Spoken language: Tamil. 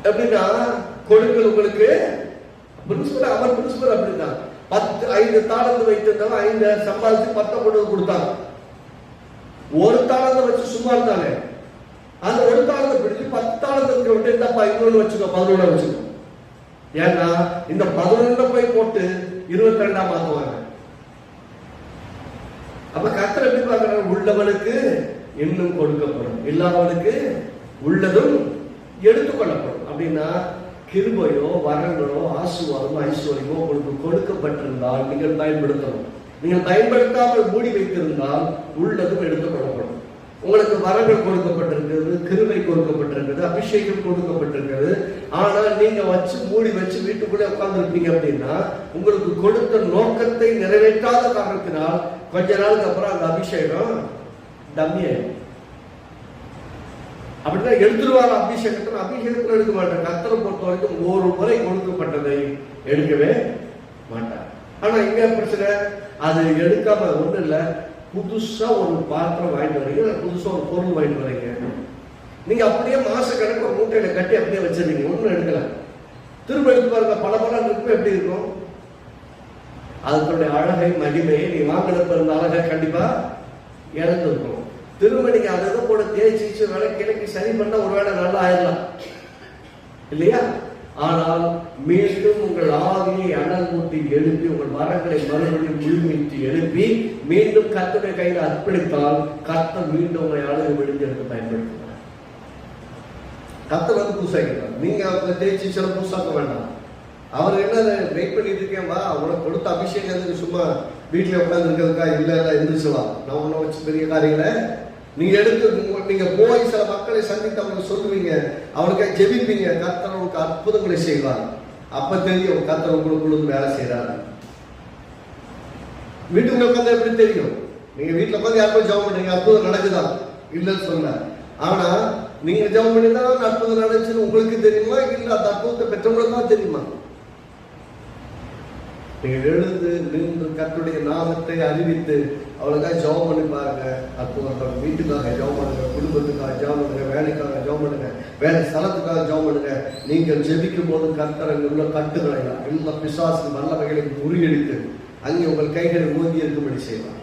எப்படின்னா கொடுக்கல் உங்களுக்கு பிரின்சிபல், அவர் பிரின்சிபல் அப்படிதான். 5 தாளந்து வைத்திருந்தாலும் 5 சம்பாதிச்சு 10 கொண்டு கொடுத்தாங்க. ஒரு தாளத்தை வச்சு சும்மா இருந்தாலே அந்த ஒரு தாளத்தை பிடிச்சு 10 தாளத்துக்கு விட்டு இந்தப்பா 11 வச்சுக்கோ, 11 வச்சுக்கோ. ஏன்னா இந்த 11 போய் போட்டு 22 மாத்துவாங்க. அப்ப கர்த்தர் எப்படி பார்க்கிறார்? உள்ளவனுக்கு இன்னும் கொடுக்கப்படும், இல்லாதவனுக்கு உள்ளதும் எடுத்துக்கொள்ளப்படும். அப்படின்னா கிருபையோ வரங்களோ ஆசீர்வாதமோ ஐஸ்வர்யமோ உங்களுக்கு கொடுக்கப்பட்டிருந்தால் நீங்கள் பயன்படுத்தணும். நீங்கள் பயன்படுத்தாமல் மூடி வைத்திருந்தால் உள்ளதும் எடுத்துக்கொள்ளப்படும். உங்களுக்கு வரங்கள் கொடுக்கப்பட்டிருக்கிறது, கிருபை கொடுக்கப்பட்டிருக்கிறது, அபிஷேகம் கொடுக்கப்பட்டிருக்கிறது. ஆனால் நீங்க வச்சு மூடி வச்சு வீட்டுக்குள்ளே உட்கார்ந்து இருப்பீங்க அப்படின்னா உங்களுக்கு கொடுத்த நோக்கத்தை நிறைவேற்றாத காரணத்தினால் கொஞ்ச நாளுக்கு அப்புறம் அந்த அபிஷேகம் டம்மியாயிடும். அப்படின்னா எடுத்துருவாங்க அபிஷேகத்தில். அபிஷேகத்தில் எடுக்க மாட்டார். கர்த்தரை பொறுத்த வரைக்கும் ஒரு முறை கொடுக்கப்பட்டதை எடுக்கவே மாட்டார். ஆனா இங்க பிரச்சனை, அது எடுக்காம ஒண்ணு இல்ல, புதுசா ஒரு பாத்திரம் வாங்கிட்டு வரீங்க, புதுசா ஒரு பொருள் வாங்கிட்டு வரீங்க. நீங்க அப்படியே மாச கணக்கு ஒரு மூட்டையில கட்டி அப்படியே வச்சிருக்கீங்க, ஒண்ணும் எடுக்கல. திரும்ப எடுத்து பாருங்க, பல இருக்கும். எப்படி இருக்கும்? அதனுடைய அழகை மகிமையை நீ வாங்கினப்ப இருந்த அழகை கண்டிப்பா இழந்து இருக்கும். திரும்ப நீங்க அதை கூட தேய்ச்சி வேலை கிழக்கு சரி பண்ண ஒருவேளை நல்லா ஆயிடலாம் இல்லையா? ஆனால் மீண்டும் உங்கள் ஆவியை அனல் மூட்டி எழுப்பி உங்கள் வரங்களை மறுபடியும் முழுமைத்து எழுப்பி மீண்டும் கர்த்தருடைய கையில் அர்ப்பணித்தால் கர்த்தர் மீண்டும் உங்களை அழகு விழுந்து பயன்படுத்துவார். கர்த்தர் வந்து புதுசாக்கிறார். நீங்க அவங்க தேய்ச்சி சில புதுசாக்க வேண்டாம். அவர் என்ன வெயிட் பண்ணிட்டு இருக்கேன், வா உனக்கு கொடுத்த அபிஷேகம் சும்மா வீட்டுல உட்கார்ந்து இருக்கிறதுக்கா? இல்ல எந்திரிச்சுலாம், நான் உன்ன வச்சு பெரிய காரியங்களை நீங்க எடுத்து நீங்க போய் சில மக்களை சந்தித்து அவங்களுக்கு சொல்லுவீங்க, அவனுக்கு ஜெபிப்பீங்க, கர்த்தர் உங்களுக்கு அற்புதங்களை செய்வார். அப்ப தெரியும் கர்த்தர் உங்களுக்குள்ள வேலை செய்யறாரு. வீட்டுக்குள்ள உட்காந்து எப்படி தெரியும்? நீங்க வீட்டுல உட்காந்து யாருக்கும் ஜெபம் பண்றீங்க, அற்புதம் நடக்குதா? இல்லைன்னு சொல்ல. ஆனா நீங்க ஜெபம் பண்ணிதான் அற்புதம் நடந்துச்சுன்னு உங்களுக்கு தெரியுமா? இல்ல அந்த அற்புதத்தை பெற்றவங்களுக்கு தான் தெரியுமா? நீங்க எழுந்து நின்று கர்த்தருடைய நாமத்தை அறிவித்து அவளுக்காக ஜெபம் பண்ணி பாருங்க. அற்புதம். வீட்டுக்காக ஜெபம் பண்ணுங்க, குடும்பத்துக்காக ஜெபம் பண்ணுங்க, வேலைக்காக ஜெபம் பண்ணுங்க, வேலை ஸ்தலத்துக்காக ஜெபம் பண்ணுங்க. நீங்கள் ஜெபிக்கும் போது கர்த்தர் அங்கே உள்ள கட்டுகளை எல்லா பிசாசு நல்ல வகைகளை முறியடித்து அங்கே உங்கள் கைகளை ஊந்தி இருக்கும்படி செய்வார்.